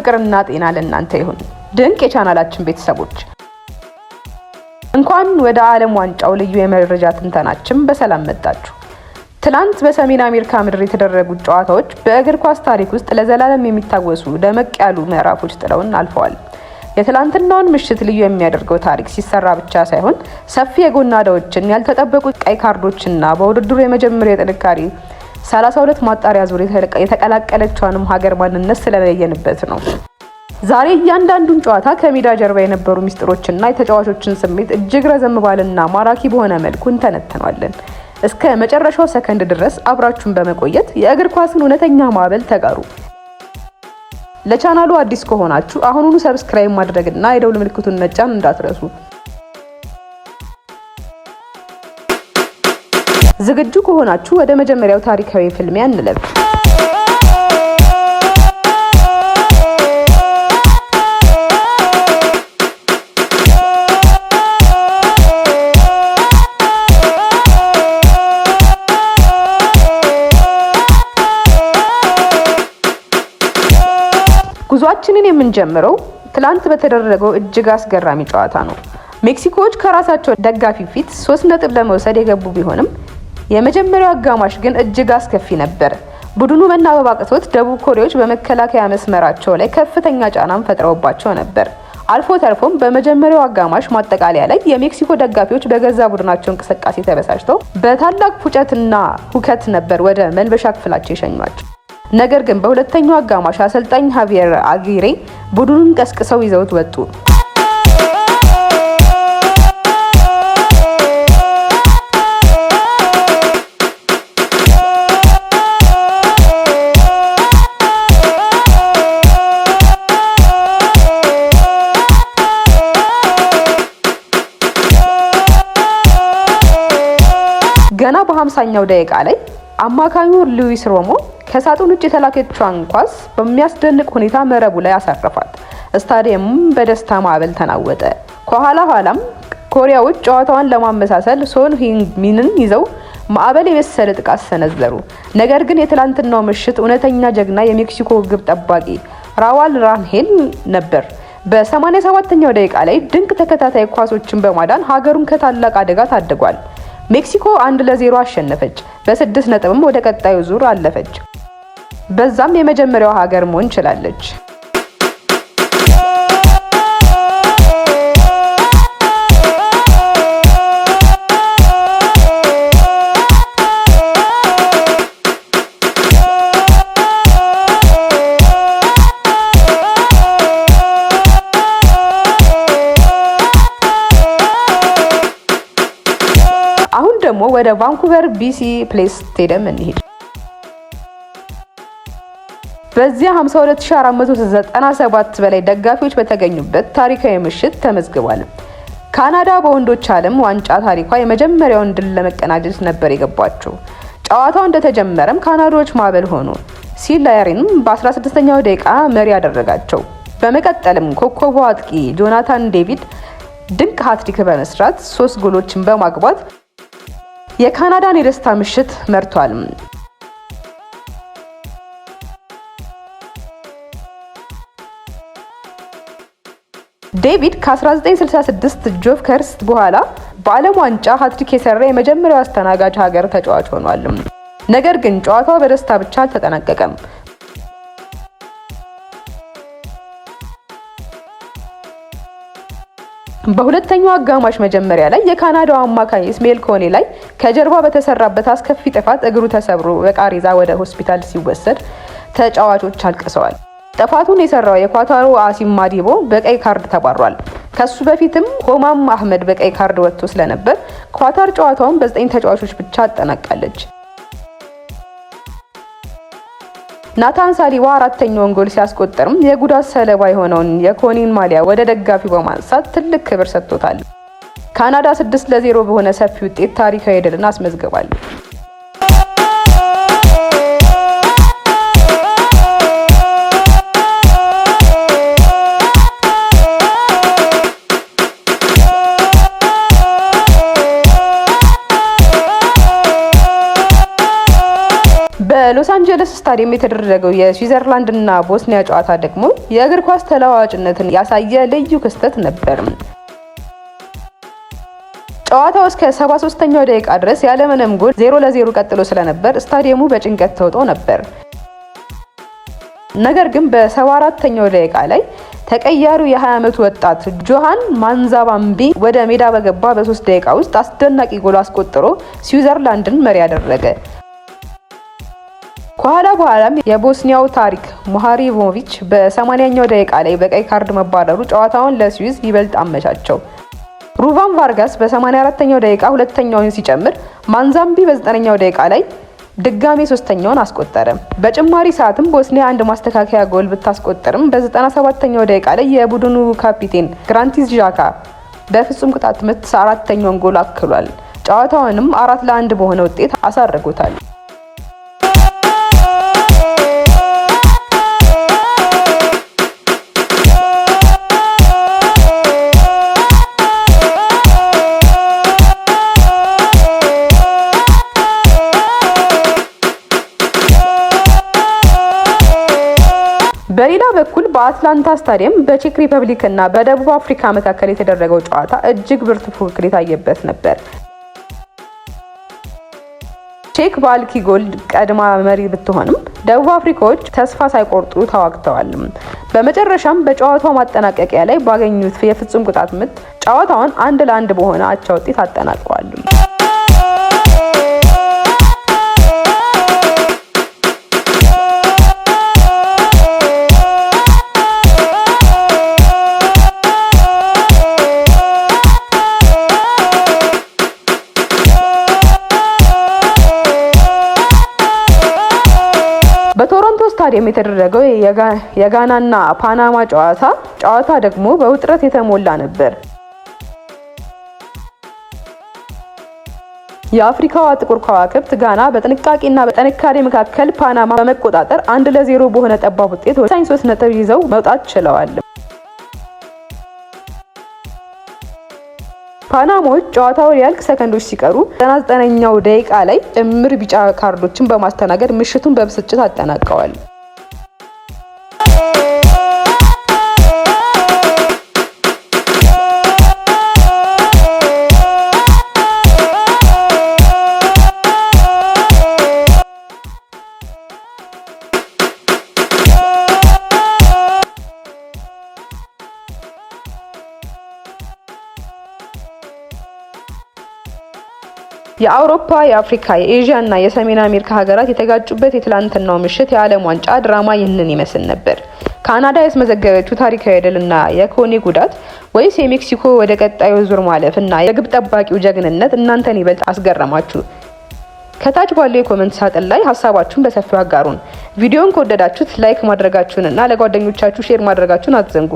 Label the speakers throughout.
Speaker 1: ፍቅርና ጤና ለእናንተ ይሁን። ድንቅ የቻናላችን ቤተሰቦች እንኳን ወደ ዓለም ዋንጫው ልዩ የመረጃ ትንተናችን በሰላም መጣችሁ። ትላንት በሰሜን አሜሪካ ምድር የተደረጉ ጨዋታዎች በእግር ኳስ ታሪክ ውስጥ ለዘላለም የሚታወሱ ደመቅ ያሉ ምዕራፎች ጥለውን አልፈዋል። የትላንትናውን ምሽት ልዩ የሚያደርገው ታሪክ ሲሰራ ብቻ ሳይሆን ሰፊ የጎን አዳዎችን፣ ያልተጠበቁ ቀይ ካርዶችና በውድድሩ የመጀመሪያ ጥንካሬ 32 ማጣሪያ ዙር የተቀላቀለችዋንም ሀገር ማንነት ስለለየንበት ነው። ዛሬ እያንዳንዱን ጨዋታ ከሜዳ ጀርባ የነበሩ ሚስጥሮችና የተጫዋቾችን ስሜት እጅግ ረዘም ባለና ማራኪ በሆነ መልኩ እንተነተናለን። እስከ መጨረሻው ሰከንድ ድረስ አብራችሁን በመቆየት የእግር ኳስን እውነተኛ ማዕበል ተጋሩ። ለቻናሉ አዲስ ከሆናችሁ አሁኑኑ ሰብስክራይብ ማድረግና የደውል ምልክቱን መጫን እንዳትረሱ። ዝግጁ ከሆናችሁ ወደ መጀመሪያው ታሪካዊ ፍልሚያ እንለፍ። ጉዟችንን የምንጀምረው ትላንት በተደረገው እጅግ አስገራሚ ጨዋታ ነው። ሜክሲኮዎች ከራሳቸው ደጋፊ ፊት 3 ነጥብ ለመውሰድ የገቡ ቢሆንም የመጀመሪያው አጋማሽ ግን እጅግ አስከፊ ነበር። ቡድኑ መናበብ አቅቶት ደቡብ ኮሪያዎች በመከላከያ መስመራቸው ላይ ከፍተኛ ጫናን ፈጥረውባቸው ነበር። አልፎ ተርፎም በመጀመሪያው አጋማሽ ማጠቃለያ ላይ የሜክሲኮ ደጋፊዎች በገዛ ቡድናቸው እንቅስቃሴ ተበሳጭተው በታላቅ ፉጨትና ሁከት ነበር ወደ መልበሻ ክፍላቸው የሸኟቸው። ነገር ግን በሁለተኛው አጋማሽ አሰልጣኝ ሃቪየር አጊሬ ቡድኑን ቀስቅሰው ይዘውት ወጡ። ገና በ50ኛው ደቂቃ ላይ አማካኙ ሉዊስ ሮሞ ከሳጥን ውጭ የተላከችውን ኳስ በሚያስደንቅ ሁኔታ መረቡ ላይ አሳረፋት። ስታዲየሙም በደስታ ማዕበል ተናወጠ። ከኋላም ኮሪያዎች ጨዋታውን ለማመሳሰል ሶን ሂንግሚንን ይዘው ማዕበል የመሰለ ጥቃት ሰነዘሩ። ነገር ግን የትላንትናው ምሽት እውነተኛ ጀግና የሜክሲኮ ግብ ጠባቂ ራዋል ራንሄል ነበር። በ87ኛው ደቂቃ ላይ ድንቅ ተከታታይ ኳሶችን በማዳን ሀገሩን ከታላቅ አደጋ ታድጓል። ሜክሲኮ 1-0 አሸነፈች። በ6 ነጥብም ወደ ቀጣዩ ዙር አለፈች። በዛም የመጀመሪያው ሀገር መሆን ችላለች። አሁን ደግሞ ወደ ቫንኩቨር ቢሲ ፕሌስ ስቴዲየም እንሂድ። በዚያ 52497 በላይ ደጋፊዎች በተገኙበት ታሪካዊ ምሽት ተመዝግቧል። ካናዳ በወንዶች ዓለም ዋንጫ ታሪኳ የመጀመሪያውን ድል ለመቀናጀት ነበር የገባቸው። ጨዋታው እንደተጀመረም ካናዳዎች ማዕበል ሆኑ። ሲላሪንም በ16ኛው ደቂቃ መሪ ያደረጋቸው። በመቀጠልም ኮከቡ አጥቂ ጆናታን ዴቪድ ድንቅ ሃትሪክ በመስራት 3 ጎሎችን በማግባት የካናዳን የደስታ ምሽት መርቷል። ዴቪድ ከ1966 ጆከርስ በኋላ በዓለም ዋንጫ ሃትሪክ የሰራ የመጀመሪያው አስተናጋጅ ሀገር ተጫዋች ሆኗል። ነገር ግን ጨዋታው በደስታ ብቻ አልተጠናቀቀም። በሁለተኛው አጋማሽ መጀመሪያ ላይ የካናዳው አማካኝ ኢስማኤል ኮኔ ላይ ከጀርባ በተሰራበት አስከፊ ጥፋት እግሩ ተሰብሮ በቃሬዛ ወደ ሆስፒታል ሲወሰድ ተጫዋቾች አልቅሰዋል። ጥፋቱን የሰራው የኳታሩ አሲም ማዲቦ በቀይ ካርድ ተባሯል። ከሱ በፊትም ሆማም አህመድ በቀይ ካርድ ወጥቶ ስለነበር ኳታር ጨዋታውን በ9 ተጫዋቾች ብቻ አጠናቃለች። ናታን ሳሊባ አራተኛውን ጎል ሲያስቆጥርም የጉዳት ሰለባ የሆነውን የኮኒን ማሊያ ወደ ደጋፊው በማንሳት ትልቅ ክብር ሰጥቶታል። ካናዳ 6-0 በሆነ ሰፊ ውጤት ታሪካዊ ድልን አስመዝግባለች። በሎስ አንጀለስ አንጀለስ ስታዲየም የተደረገው የስዊዘርላንድ እና ቦስኒያ ጨዋታ ደግሞ የእግር ኳስ ተለዋዋጭነትን ያሳየ ልዩ ክስተት ነበር። ጨዋታው እስከ 73ኛው ደቂቃ ድረስ ያለምንም ጎል 0-0 ቀጥሎ ስለነበር ስታዲየሙ በጭንቀት ተውጦ ነበር። ነገር ግን በ74ኛው ደቂቃ ላይ ተቀያሪው የ20 ዓመቱ ወጣት ጆሃን ማንዛባምቢ ወደ ሜዳ በገባ በ3 ደቂቃ ውስጥ አስደናቂ ጎል አስቆጥሮ ስዊዘርላንድን መሪ ያደረገ። ከኋላም የቦስኒያው ታሪክ ሙሃሪሞቪች በ80ኛው ደቂቃ ላይ በቀይ ካርድ መባረሩ ጨዋታውን ለስዊዝ ይበልጥ አመቻቸው። ሩቫን ቫርጋስ በ84ኛው ደቂቃ ሁለተኛውን ሲጨምር ማንዛምቢ በ9ኛው ደቂቃ ላይ ድጋሜ ሶስተኛውን አስቆጠረ። በጭማሪ ሰዓትም ቦስኒያ አንድ ማስተካከያ ጎል ብታስቆጥርም በ97ኛው ደቂቃ ላይ የቡድኑ ካፒቴን ግራንቲስ ዣካ በፍጹም ቅጣት ምት አራተኛውን ጎል አክሏል። ጨዋታውንም 4-1 በሆነ ውጤት አሳርጎታል። በሌላ በኩል በአትላንታ ስታዲየም በቼክ ሪፐብሊክ እና በደቡብ አፍሪካ መካከል የተደረገው ጨዋታ እጅግ ብርቱ ፉክክር የታየበት ነበር። ቼክ በአልኪ ጎል ቀድማ መሪ ብትሆንም ደቡብ አፍሪካዎች ተስፋ ሳይቆርጡ ተዋግተዋል። በመጨረሻም በጨዋታው ማጠናቀቂያ ላይ ባገኙት የፍጹም ቅጣት ምት ጨዋታውን 1-1 በሆነ አቻ ውጤት አጠናቀዋል። በቶሮንቶ ስታዲየም የተደረገው የጋናና ፓናማ ጨዋታ ደግሞ በውጥረት የተሞላ ነበር። የአፍሪካዋ ጥቁር ከዋክብት ጋና በጥንቃቄና በጥንካሬ መካከል ፓናማ በመቆጣጠር 1-0 በሆነ ጠባብ ውጤት ወሳኝ 3 ነጥብ ይዘው መውጣት ችለዋል። ፓናማዎች ጨዋታው ሊያልቅ ሰከንዶች ሲቀሩ 99ኛው ደቂቃ ላይ ጭምር ቢጫ ካርዶችን በማስተናገድ ምሽቱን በብስጭት አጠናቀዋል። የአውሮፓ፣ የአፍሪካ፣ የኤዥያ እና የሰሜን አሜሪካ ሀገራት የተጋጩበት የትላንትናው ምሽት የዓለም ዋንጫ ድራማ ይህንን ይመስል ነበር። ካናዳ ያስመዘገበችው ታሪካዊ ድልና የኮኔ ጉዳት ወይስ የሜክሲኮ ወደ ቀጣዩ ዙር ማለፍ እና የግብ ጠባቂው ጀግንነት እናንተን ይበልጥ አስገረማችሁ? ከታች ባለው የኮሜንት ሳጥን ላይ ሀሳባችሁን በሰፊው አጋሩን። ቪዲዮውን ከወደዳችሁት ላይክ ማድረጋችሁን እና ለጓደኞቻችሁ ሼር ማድረጋችሁን አትዘንጉ።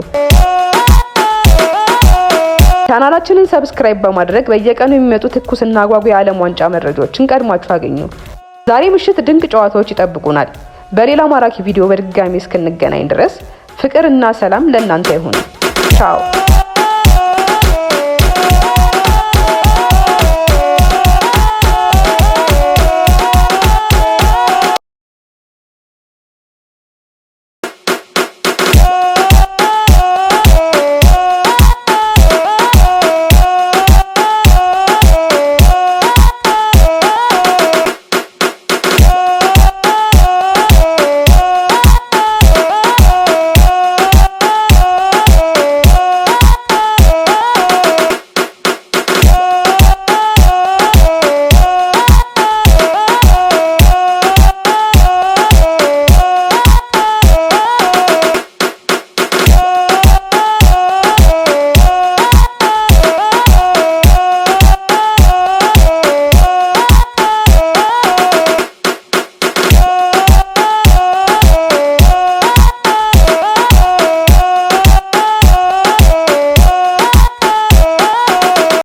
Speaker 1: ቻናላችንን ሰብስክራይብ በማድረግ በየቀኑ የሚመጡ ትኩስና አጓጊ የዓለም ዋንጫ መረጃዎችን ቀድማችሁ አገኙ። ዛሬ ምሽት ድንቅ ጨዋታዎች ይጠብቁናል። በሌላ ማራኪ ቪዲዮ በድጋሚ እስክንገናኝ ድረስ ፍቅርና ሰላም ለእናንተ ይሁን። ቻው።